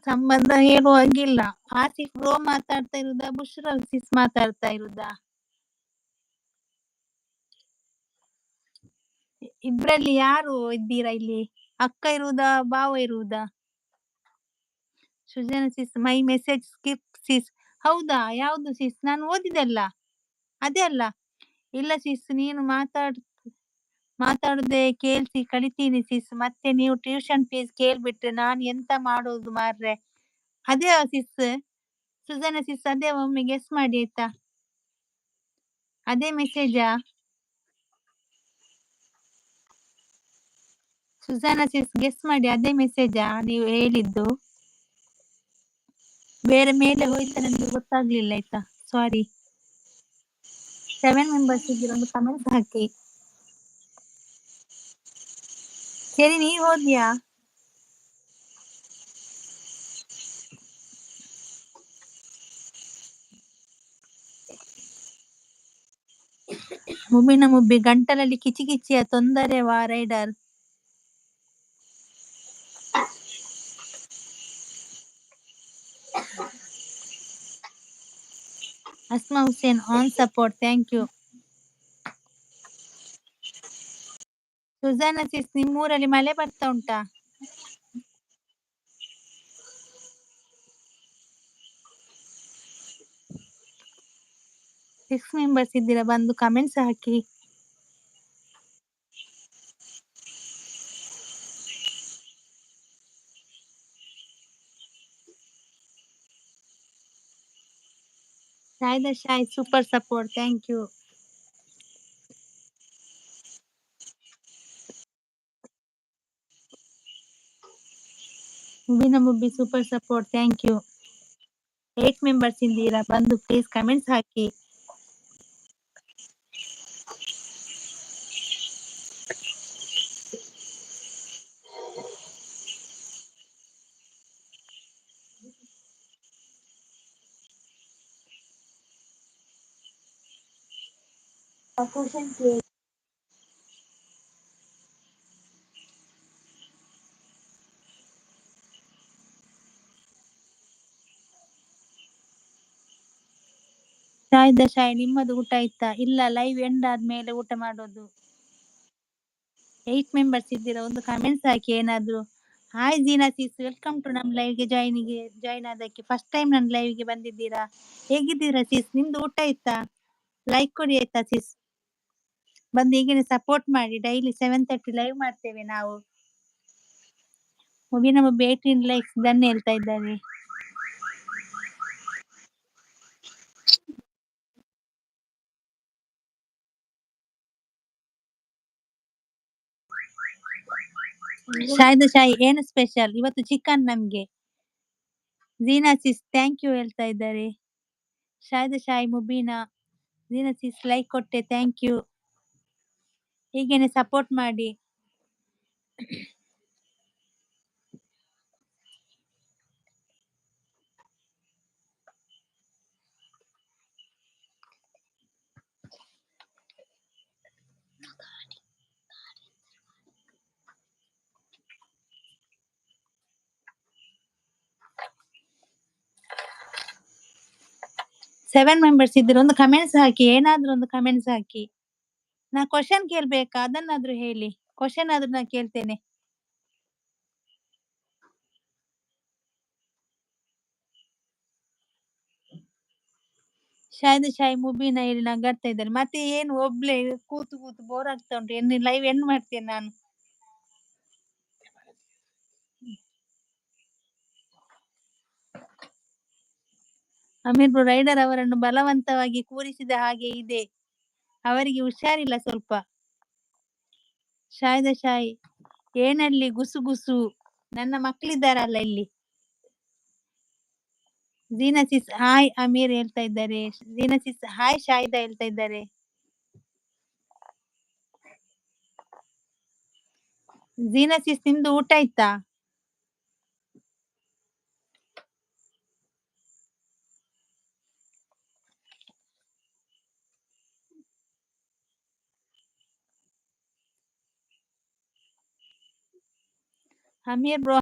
ಸಂಬಂಧ ಹೇಳುವಾಗಿಲ್ಲ. ಆಸಿಫ್ ಬ್ರೋ ಮಾತಾಡ್ತಾ ಇರುದಾ, ಬುಷ್ರಾ ಸಿಸ್ ಮಾತಾಡ್ತಾ ಇರುದಾ? ಇಬ್ರಲ್ಲಿ ಯಾರು ಇದ್ದೀರಾ ಇಲ್ಲಿ? ಅಕ್ಕ ಇರುದಾ, ಬಾವ ಇರುದಾ? ಸುಜನ ಸಿಸ್ ಮೈ ಮೆಸೇಜ್ ಸ್ಕಿಪ್ ಸಿಸ್. ಹೌದಾ, ಯಾವ್ದು ಸಿಸ್? ನಾನು ಓದಿದಲ್ಲ ಅದೇ ಅಲ್ಲ. ಇಲ್ಲ ಸಿಸ್, ನೀನು ಮಾತಾಡುದೇ ಕೇಳ್ಸಿ ಕಲಿತೀನಿ ಸಿಸ್. ಮತ್ತೆ ನೀವು ಟ್ಯೂಷನ್ ಫೀಸ್ ಕೇಳ್ಬಿಟ್ರೆ ನಾನು ಎಂತ ಮಾಡೋದು ಮಾರ್ರೆ? ಅದೇ ಸಿಸ್, ಸುಜನ ಸಿಸ್ ಅದೇ, ಒಮ್ಮೆ ಗೆಸ್ ಮಾಡಿ ಆಯ್ತಾ? ಅದೇ ಮೆಸೇಜಾ? ಸುಜಾನ ಸಿಸ್ ಗೆಸ್ ಮಾಡಿ, ಅದೇ ಮೆಸೇಜಾ ನೀವು ಹೇಳಿದ್ದು? ಬೇರೆ ಮೇಲೆ ಹೋಯ್ತಾ ನನಗೆ ಗೊತ್ತಾಗ್ಲಿಲ್ಲ ಆಯ್ತಾ, ಸಾರಿ. 7 ಮೆಂಬರ್ಸ್ ಇದ್ದೀರ, ಒಂದು ಕಮೆಂಟ್ ಹಾಕಿ. ಸರಿ, ನೀವ್ ಹೋದ್ಯಾ? ಮುಬ್ಬಿನ ಮುಬ್ಬಿ ಗಂಟಲಲ್ಲಿ ಕಿಚಿ ಕಿಚಿಯ ತೊಂದರೆವಾ ರೈಡರ್? Asma Hussain on support, thank you. Sujana sis, ನಿಮ್ಮೂರಲ್ಲಿ ಮಳೆ ಬರ್ತಾ ಉಂಟಾ? ಸಿಕ್ಸ್ ಮೆಂಬರ್ಸ್ ಇದ್ದೀರಾ, ಬಂದು ಕಮೆಂಟ್ಸ್ ಹಾಕಿ. ಶಾಯ್ ಸೂಪರ್ ಸಪೋರ್ಟ್, ಥ್ಯಾಂಕ್ ಯು. ಮುಬ್ಬಿನ ಮುಬ್ಬಿ super support, thank you. 8 members ಇದ್ದೀರಾ, ಬಂದು ಪ್ಲೀಸ್ ಕಮೆಂಟ್ಸ್ ಹಾಕಿ. ಶಾಯ್ ನಿಮ್ಮದು ಊಟ ಆಯ್ತಾ? ಇಲ್ಲ, ಲೈವ್ ಎಂಡ್ ಆದ್ಮೇಲೆ ಊಟ ಮಾಡೋದು. 8 ಮೆಂಬರ್ಸ್ ಇದ್ದೀರಾ, ಒಂದು ಕಮೆಂಟ್ಸ್ ಹಾಕಿ ಏನಾದ್ರು. Hi China Sis, welcome to ನಮ್ ಲೈವ್ಗೆ ಜಾಯ್ನ್ ಆದಕ್ಕೆ. ಫಸ್ಟ್ ಟೈಮ್ ನನ್ನ ಲೈವ್ಗೆ ಬಂದಿದ್ದೀರಾ. ಹೇಗಿದ್ದೀರಾ ಸಿಸ್? ನಿಮ್ದು ಊಟ ಆಯ್ತಾ? ಲೈಕ್ ಕೊಡಿ ಆಯ್ತಾ ಸಿಸ್? ಬಂದು ಹೀಗೇನೆ ಸಪೋರ್ಟ್ ಮಾಡಿ. ಡೈಲಿ 7:30 ಲೈವ್ ಮಾಡ್ತೇವೆ ನಾವು. ಮುಬಿನ ಮುಬ್ಬಿ 18 ಲೈಕ್ಸ್ ದನ್ ಹೇಳ್ತಾ ಇದ್ದಾರೆ. ಶಾಯ್ ಏನು ಸ್ಪೆಷಲ್ ಇವತ್ತು? ಚಿಕನ್ ನಮ್ಗೆ. ಜೀನಾ ಸಿಸ್ ಥ್ಯಾಂಕ್ ಯು ಹೇಳ್ತಾ ಇದ್ದಾರೆ. ಶಾಯ್ ಮುಬೀನಾ, ಜೀನಾ ಸಿಸ್ ಲೈಕ್ ಕೊಟ್ಟೆ, ಥ್ಯಾಂಕ್ ಯು. ಹೀಗೇನೆ ಸಪೋರ್ಟ್ ಮಾಡಿ. ಸೆವೆನ್ ಮೆಂಬರ್ಸ್ ಇದ್ರೆ ಒಂದು ಕಮೆಂಟ್ಸ್ ಹಾಕಿ, ಏನಾದ್ರೂ ಒಂದು ಕಮೆಂಟ್ಸ್ ಹಾಕಿ. ನಾ ಕ್ವಶನ್ ಕೇಳ್ಬೇಕಾ? ಅದನ್ನಾದ್ರೂ ಹೇಳಿ. ಕ್ವಶನ್ ಆದ್ರೂ ನಾ ಕೇಳ್ತೇನೆ. ಶಾಯ್ ಮುಬೀನ ಹೇಳಿ ನಗಾಡ್ತಾ ಇದ್ದಾರೆ. ಮತ್ತೆ ಏನು ಒಬ್ಳೆ ಕೂತು ಬೋರ್ ಆಗ್ತಾ ಉಂಟು. ಏನು ಲೈವ್ ಎಂಡ್ ಮಾಡ್ತೇನೆ ನಾನು. ಅಮೀರ್ ಬ್ರೋ ರೈಡರ್ ಅವರನ್ನು ಬಲವಂತವಾಗಿ ಕೂರಿಸಿದ ಹಾಗೆ ಇದೆ, ಅವರಿಗೆ ಹುಷಾರಿಲ್ಲ ಸ್ವಲ್ಪ. ಶಾಯ್ ಏನಲ್ಲಿ ಗುಸು ನನ್ನ ಮಕ್ಕಳಿದ್ದಾರಲ್ಲ ಇಲ್ಲಿ. ಜೀನಸಿಸ್ ಹಾಯ್ ಅಮೀರ್ ಹೇಳ್ತಾ ಇದ್ದಾರೆ. ಜೀನಸಿಸ್ ಹಾಯ್ ಶಾಹಿದಾ ಹೇಳ್ತಾ ಇದ್ದಾರೆ. ಜೀನಸಿಸ್ ನಿಮ್ದು ಊಟ ಆಯ್ತಾ? ಅಮೀರ್ ಬ್ರೋ